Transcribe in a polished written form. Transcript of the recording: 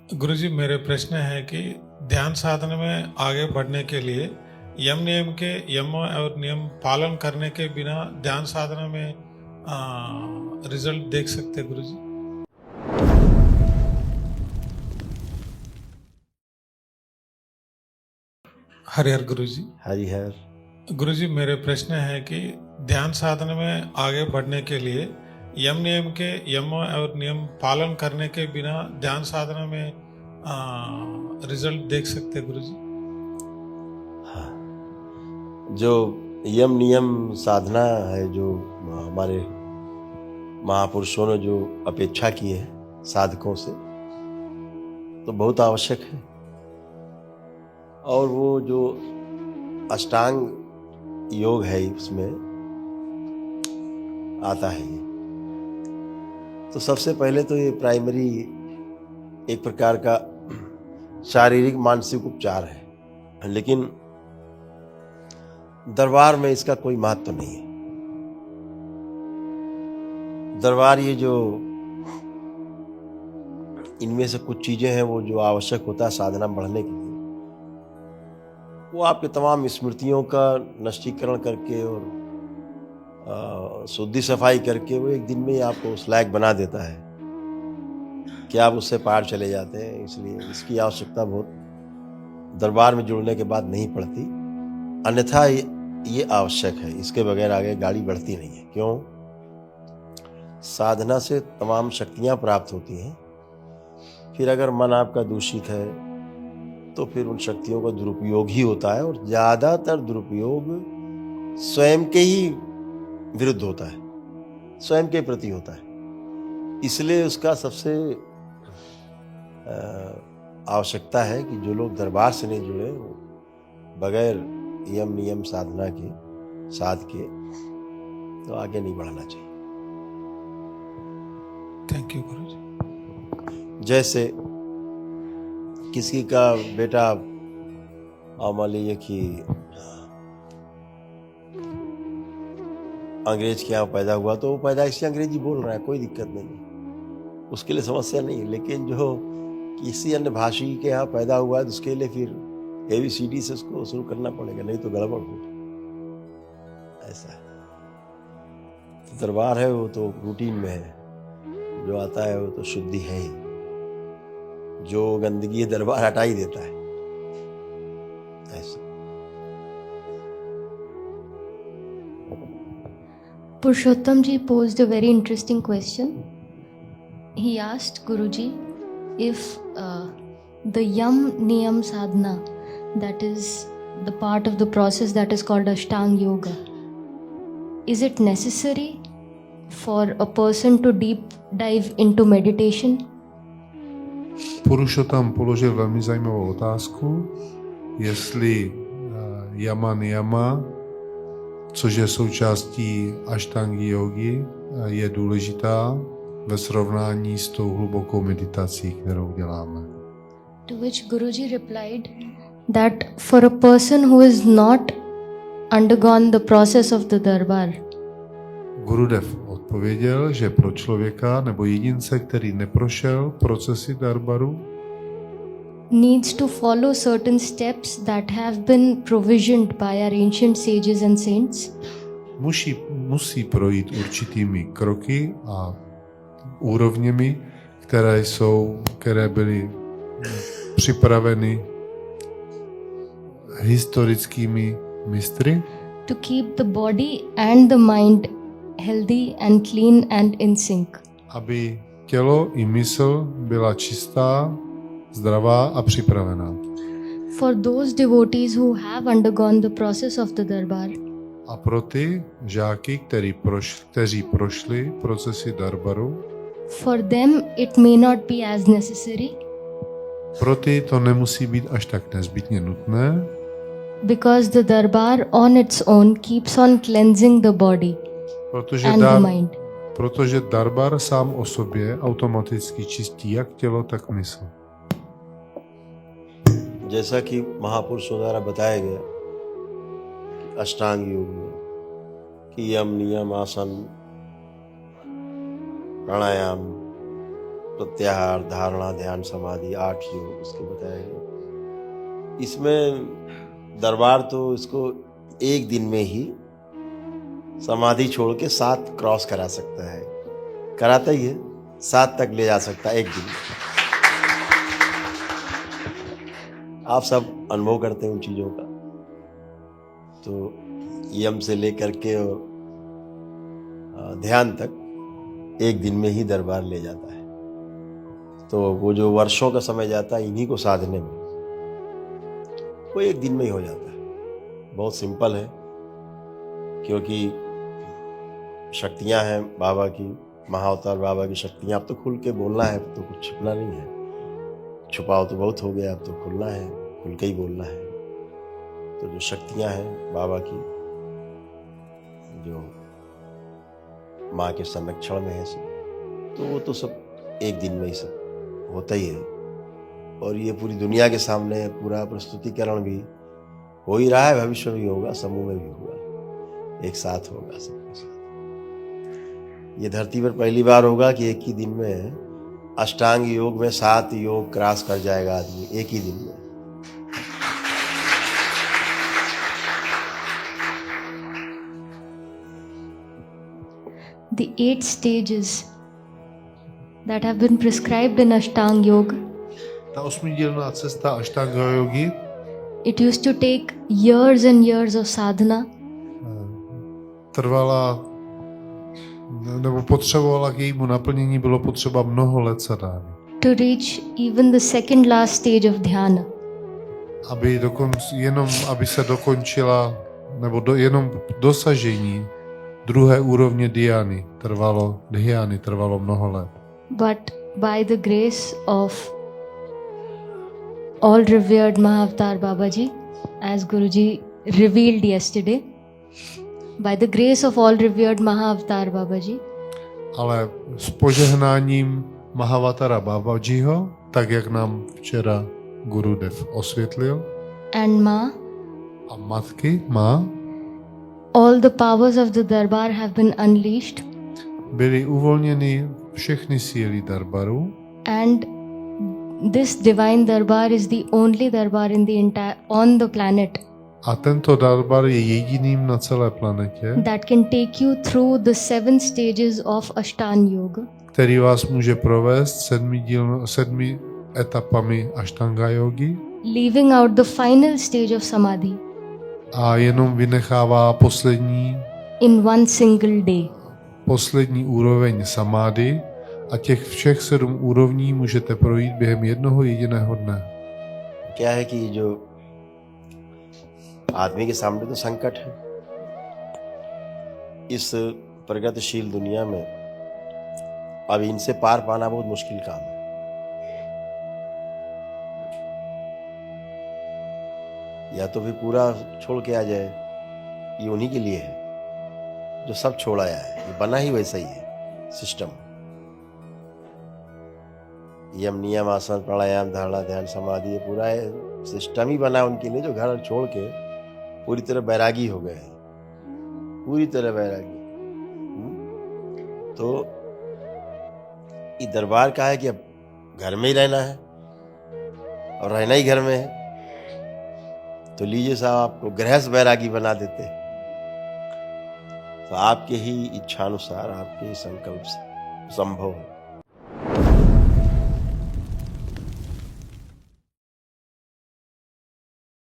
गुरुजी, मेरे प्रश्न है कि ध्यान साधना में आगे बढ़ने के लिए यम और नियम पालन करने के बिना ध्यान साधना में रिजल्ट देख सकते हैं गुरुजी? हरिहर गुरुजी। हरिहर। गुरुजी, मेरे प्रश्न है कि ध्यान साधना में आगे बढ़ने के लिए यम और नियम पालन करने के बिना ध्यान साधना में रिजल्ट देख सकते हैं गुरुजी? हाँ, जो यम नियम साधना है, जो हमारे महापुरुषों ने जो अपेक्षा की है साधकों से, तो बहुत आवश्यक है। और वो जो अष्टांग योग है उसमें आता है ये। तो सबसे पहले तो ये प्राइमरी एक प्रकार का शारीरिक मानसिक उपचार है, लेकिन दरबार में इसका कोई महत्व नहीं है। दरबार ये जो इनमें से कुछ चीजें हैं वो जो आवश्यक होता है साधना बढ़ने के लिए, वो आपके तमाम स्मृतियों का नष्टीकरण करके और शुद्धि सफाई करके वो एक दिन में ही आपको उस लायक बना देता है कि आप उससे पार चले जाते हैं। इसलिए इसकी आवश्यकता बहुत दरबार में जुड़ने के बाद नहीं पड़ती, अन्यथा ये आवश्यक है। इसके बगैर आगे गाड़ी बढ़ती नहीं है। क्यों? साधना से तमाम शक्तियां प्राप्त होती हैं। फिर अगर मन आपका दूषित है तो फिर उन शक्तियों का दुरुपयोग ही होता है, और ज्यादातर दुरुपयोग स्वयं के ही विरुद्ध होता है, स्वयं के प्रति होता है। इसलिए उसका सबसे आवश्यकता है कि जो लोग दरबार से नहीं जुड़े, बगैर यम नियम साधना के साध के तो आगे नहीं बढ़ना चाहिए। थैंक यू गुरुजी। जैसे किसी का बेटा मान लीजिए कि अंग्रेज के यहाँ पैदा हुआ, तो वो पैदाइश से अंग्रेजी बोल रहा है, कोई दिक्कत नहीं है, उसके लिए समस्या नहीं है। लेकिन जो किसी अन्य भाषी के यहाँ पैदा हुआ है तो उसके लिए फिर ABCD से उसको शुरू करना पड़ेगा, नहीं तो गड़बड़ हो। ऐसा है। तो दरबार है वो तो रूटीन में है, जो आता है वो तो शुद्धि है ही। जो गंदगी है दरबार हटा ही देता है। ऐसा। Purushottam ji posed a very interesting question. He asked Guruji if the Yam Niyam Sadhana, that is the part of the process that is called Ashtang Yoga, is it necessary for a person to deep dive into meditation? Purushottam položil velmi zajímavou otázku, jestli Yama Niyama, což je součástí Ashtangi jógy, je důležitá ve srovnání s tou hlubokou meditací, kterou děláme. To which Guruji replied that for a person who has not undergone the process of the Darbar, Gurudev odpověděl, že pro člověka nebo jedince, který neprošel procesy Darbaru, needs to follow certain steps that have been provisioned by our ancient sages and saints, musí projít určitými kroky a úrovněmi, které byly připraveny historickými mistry, to keep the body and the mind healthy and clean and in sync. Aby tělo i mysl byla čistá, zdravá a připravená. For those devotees who have undergone the process of the Darbar, A pro ty žáky, kteří prošli procesy Darbaru, for them it may not be as necessary, pro ty to nemusí být až tak nezbytně nutné, because the Darbar on its own keeps on cleansing the body and the mind. Protože Darbar sám o sobě automaticky čistí jak tělo, tak mysl. जैसा कि महापुरुषों द्वारा बताया गया अष्टांग योग में कि यम नियम आसन प्राणायाम प्रत्याहार, धारणा, ध्यान, समाधि, 8 योग उसके बताए गए। इसमें दरबार तो इसको एक दिन में ही समाधि छोड़ के 7 क्रॉस करा सकता है, कराता ही है, 7 तक ले जा सकता है एक दिन में। आप सब अनुभव करते हैं उन चीज़ों का। तो यम से लेकर के ध्यान तक एक दिन में ही दरबार ले जाता है। तो वो जो वर्षों का समय जाता है इन्हीं को साधने में, वो एक दिन में ही हो जाता है। बहुत सिंपल है, क्योंकि शक्तियां हैं बाबा की, महाअवतार बाबा की शक्तियां। अब तो खुल के बोलना है, अब तो कुछ छुपना नहीं है। छुपाओ तो बहुत हो गया, अब तो खुलना है, खुल के ही बोलना है। तो जो शक्तियां हैं बाबा की, जो माँ के संरक्षण में है सब, तो वो तो सब एक दिन में ही सब होता ही है। और ये पूरी दुनिया के सामने पूरा प्रस्तुतिकरण भी हो ही रहा है, भविष्य में भी होगा, समूह में भी होगा, एक साथ होगा सबके साथ। ये धरती पर पहली बार होगा कि एक ही दिन में अष्टांग योग में 7 योग क्रॉस कर जाएगा आदमी एक ही दिन में। The 8 stages that have been prescribed in Ashtanga Yoga, Ta 8dílná cesta Ashtanga jogy it used to take years and years of sadhana, trvala, nebo potřebovala k jejímu naplnění bylo potřeba mnoho let sadhany. to reach even the second last stage of dhyana. Aby se dokončila, nebo jenom dosažení druhé úrovně dhyány trvalo mnoho let. But by the grace of all revered Mahavatar Babaji, as Guruji revealed yesterday, by the grace of all revered Mahavatar Babaji, Ale s požehnáním Mahavatara Babajiho, tak jak nám včera Gurudev osvětlil, and Ma, a matky má, all the powers of the Darbar have been unleashed, byly uvolněny všechny síly Darbaru and this divine Darbar is the only Darbar in on the planet a tento Darbar je jediným na celé planetě, that can take you through the 7 stages of Ashtanga Yoga, který vás může provést 7 etapami Ashtanga jogy leaving out the final stage of Samadhi a jenom vynechává in one single day. poslední úroveň samády a těch všech 7 úrovní můžete projít během jednoho jediného dne. क्या है कि जो आदमी के सामने तो संकट है इस प्रगतिशील दुनिया में, अब इनसे पार पाना बहुत मुश्किल काम है। या तो फिर पूरा छोड़ के आ जाए, ये उन्हीं के लिए है जो सब छोड़ आया है। ये बना ही वैसा ही है सिस्टम। यम नियम आसन प्राणायाम धारणा ध्यान समाधि, ये पूरा सिस्टम ही बना उनके लिए जो घर छोड़ के पूरी तरह बैरागी हो गए हैं, पूरी तरह बैरागी। तो ये दरबार का है कि अब घर में ही रहना है और रहना ही घर में है। तो लीजिए साहब, आपको गृहस्थ बैरागी बना देते हैं। तो आपके ही इच्छानुसार, आपके ही संकल्प से संभव है।